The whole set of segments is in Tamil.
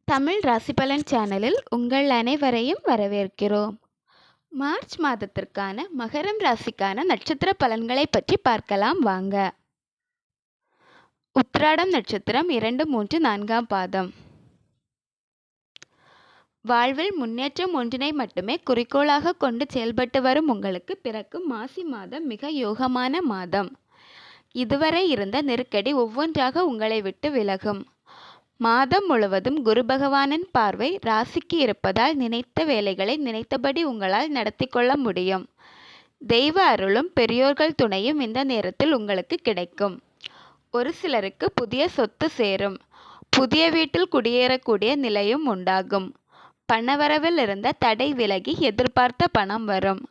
தமிழ் ராசிபலன் சேனலில் உங்கள் அனைவரையும் வரவேற்கிறோம். மார்ச் மாதத்திற்கான மகரம் ராசிக்கான நட்சத்திர பலன்களை பற்றி பார்க்கலாம் வாங்க. உத்திராடம் நட்சத்திரம் 2, 3, 4ஆம் பாதம். வாழ்வில் முன்னேற்றம் ஒன்றினை மட்டுமே குறிக்கோளாக கொண்டு செயல்பட்டு வரும் உங்களுக்கு பிறக்கும் மாசி மாதம் மிக யோகமான மாதம். இதுவரை இருந்த நெருக்கடி ஒவ்வொன்றாக உங்களை விட்டு விலகும். மாதம் முழுவதும் குரு பகவானின் பார்வை ராசிக்கு இருப்பதால் நினைத்த வேலைகளை நினைத்தபடி உங்களால் நடத்தி கொள்ள முடியும். தெய்வ அருளும் பெரியோர்கள் துணையும் இந்த நேரத்தில் உங்களுக்கு கிடைக்கும். ஒரு சிலருக்கு புதிய சொத்து சேரும். புதிய வீட்டில் குடியேறக்கூடிய நிலையும் உண்டாகும். பணவரவில் இருந்த தடை விலகி எதிர்பார்த்த பணம் வரும்.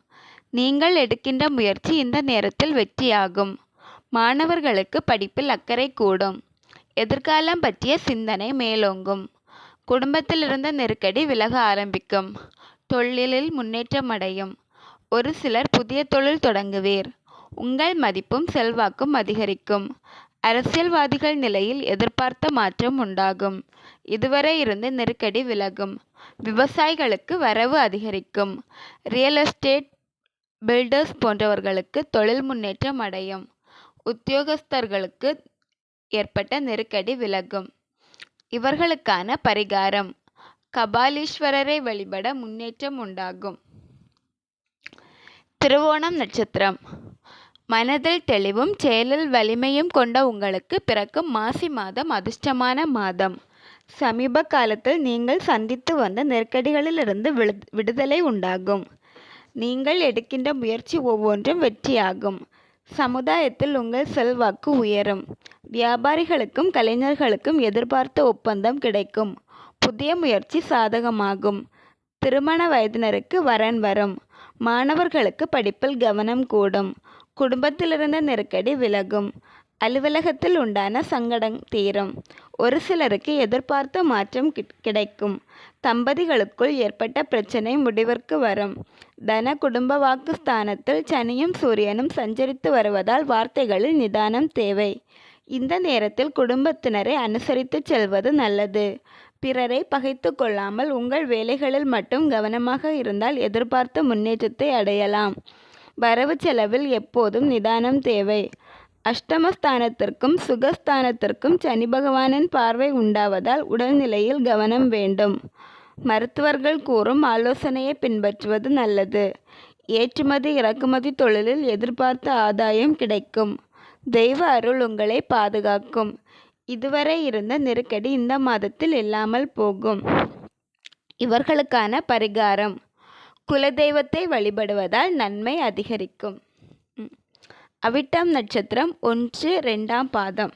நீங்கள் எடுக்கின்ற முயற்சி இந்த நேரத்தில் வெற்றியாகும். மாணவர்களுக்கு படிப்பில் அக்கறை கூடும். எதிர்காலம் பற்றிய சிந்தனை மேலோங்கும். குடும்பத்தில் இருந்த நெருக்கடி விலக ஆரம்பிக்கும். தொழிலில் முன்னேற்றம் அடையும். ஒரு சிலர் புதிய தொழில் தொடங்குவீர். உங்கள் மதிப்பும் செல்வாக்கும் அதிகரிக்கும். அரசியல்வாதிகள் நிலையில் எதிர்பார்த்த மாற்றம் உண்டாகும். இதுவரை இருந்து நெருக்கடி விலகும். விவசாயிகளுக்கு வரவு அதிகரிக்கும். ரியல் எஸ்டேட், பில்டர்ஸ் போன்றவர்களுக்கு தொழில் முன்னேற்றம் அடையும். உத்தியோகஸ்தர்களுக்கு ஏற்பட்ட நெருக்கடி விலகும். இவர்களுக்கான பரிகாரம்: கபாலீஸ்வரரை வழிபட முன்னேற்றம் உண்டாகும். திருவோணம் நட்சத்திரம். மனதில் தெளிவும் செயலில் வலிமையும் கொண்ட உங்களுக்கு பிறக்கும் மாசி மாதம் அதிர்ஷ்டமான மாதம். சமீப காலத்தில் நீங்கள் சந்தித்து வந்த நெருக்கடிகளிலிருந்து விடுதலை உண்டாகும். நீங்கள் எடுக்கின்ற முயற்சி ஒவ்வொன்றும் வெற்றியாகும். சமுதாயத்தில் உங்கள் செல்வாக்கு உயரும். வியாபாரிகளுக்கும் கலைஞர்களுக்கும் எதிர்பார்த்த ஒப்பந்தம் கிடைக்கும். புதிய முயற்சி சாதகமாகும். திருமண வயதினருக்கு வரன் வரும். மாணவர்களுக்கு படிப்பில் கவனம் கூடும். குடும்பத்திலிருந்த நெருக்கடி விலகும். அலுவலகத்தில் உண்டான சங்கடம் தீரும். ஒரு சிலருக்கு எதிர்பார்த்த மாற்றம் கிடைக்கும். தம்பதிகளுக்குள் ஏற்பட்ட பிரச்சனை முடிவிற்கு வரும். தன குடும்ப வாக்கு ஸ்தானத்தில் சனியும் சூரியனும் சஞ்சரித்து வருவதால் வார்த்தைகளில் நிதானம் தேவை. இந்த நேரத்தில் குடும்பத்தினரை அனுசரித்து செல்வது நல்லது. பிறரை பகைத்து கொள்ளாமல் உங்கள் வேலைகளில் மட்டும் கவனமாக இருந்தால் எதிர்பார்த்த முன்னேற்றத்தை அடையலாம். வரவு செலவில் எப்போதும் நிதானம் தேவை. அஷ்டமஸ்தானத்திற்கும் சுகஸ்தானத்திற்கும் சனி பகவானின் பார்வை உண்டாவதால் உடல்நிலையில் கவனம் வேண்டும். மருத்துவர்கள் கூறும் ஆலோசனையை பின்பற்றுவது நல்லது. ஏற்றுமதி இறக்குமதி தொழிலில் எதிர்பார்த்த ஆதாயம் கிடைக்கும். தெய்வ அருள் உங்களை பாதுகாக்கும். இதுவரை இருந்த நெருக்கடி இந்த மாதத்தில் இல்லாமல் போகும். இவர்களுக்கான பரிகாரம்: குலதெய்வத்தை வழிபடுவதால் நன்மை அதிகரிக்கும். அவிட்டம் நட்சத்திரம் 1, 2ஆம் பாதம்.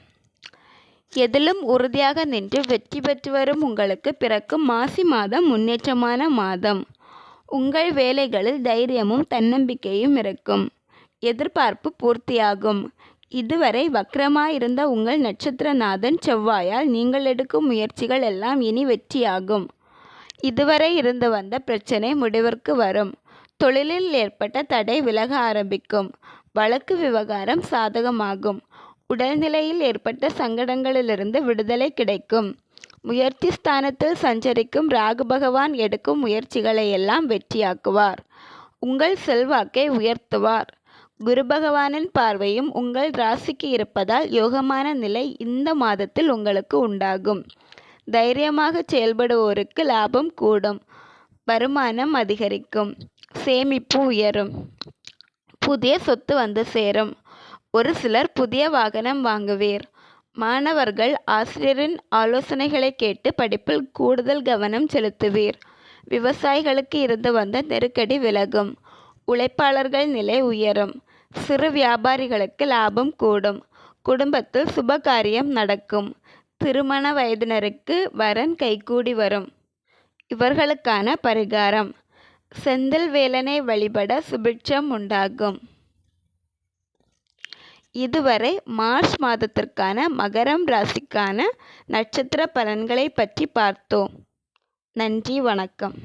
எதிலும் உறுதியாக நின்று வெற்றி பெற்று வரும் உங்களுக்கு பிறக்கும் மாசி மாதம் முன்னேற்றமான மாதம். உங்கள் வேலைகளில் தைரியமும் தன்னம்பிக்கையும் இருக்கும். எதிர்பார்ப்பு பூர்த்தியாகும். இதுவரை வக்ரமாயிருந்த உங்கள் நட்சத்திரநாதன் செவ்வாயால் நீங்கள் எடுக்கும் முயற்சிகள் எல்லாம் இனி வெற்றியாகும். இதுவரை இருந்து வந்த பிரச்சனை முடிவிற்கு வரும். தொழிலில் ஏற்பட்ட தடை விலக ஆரம்பிக்கும். வழக்கு விவகாரம் சாதகமாகும். உடல்நிலையில் ஏற்பட்ட சங்கடங்களிலிருந்து விடுதலை கிடைக்கும். முயற்சி ஸ்தானத்தில் சஞ்சரிக்கும் ராகு பகவான் எடுக்கும் முயற்சிகளை எல்லாம் வெற்றியாக்குவார். உங்கள் செல்வாக்கை உயர்த்துவார். குரு பகவானின் பார்வையும் உங்கள் ராசிக்கு இருப்பதால் யோகமான நிலை இந்த மாதத்தில் உங்களுக்கு உண்டாகும். தைரியமாக செயல்படுவோருக்கு லாபம் கூடும். வருமானம் அதிகரிக்கும். சேமிப்பு உயரும். புதிய சொத்து வந்து சேரும். ஒரு சிலர் புதிய வாகனம் வாங்குவீர். மாணவர்கள் ஆசிரியரின் ஆலோசனைகளை கேட்டு படிப்பில் கூடுதல் கவனம் செலுத்துவீர். விவசாயிகளுக்கு இருந்து வந்த நெருக்கடி விலகும். உழைப்பாளர்கள் நிலை உயரும். சிறு வியாபாரிகளுக்கு லாபம் கூடும். குடும்பத்தில் சுபகாரியம் நடக்கும். திருமண வயதினருக்கு வரன் கைகூடி வரும். இவர்களுக்கான பரிகாரம்: செந்தில் வேலனை வழிபட சுபிட்சம் உண்டாகும். இதுவரை மார்ச் மாதத்திற்கான மகரம் ராசிக்கான நட்சத்திர பலன்களை பற்றி பார்த்தோம். நன்றி, வணக்கம்.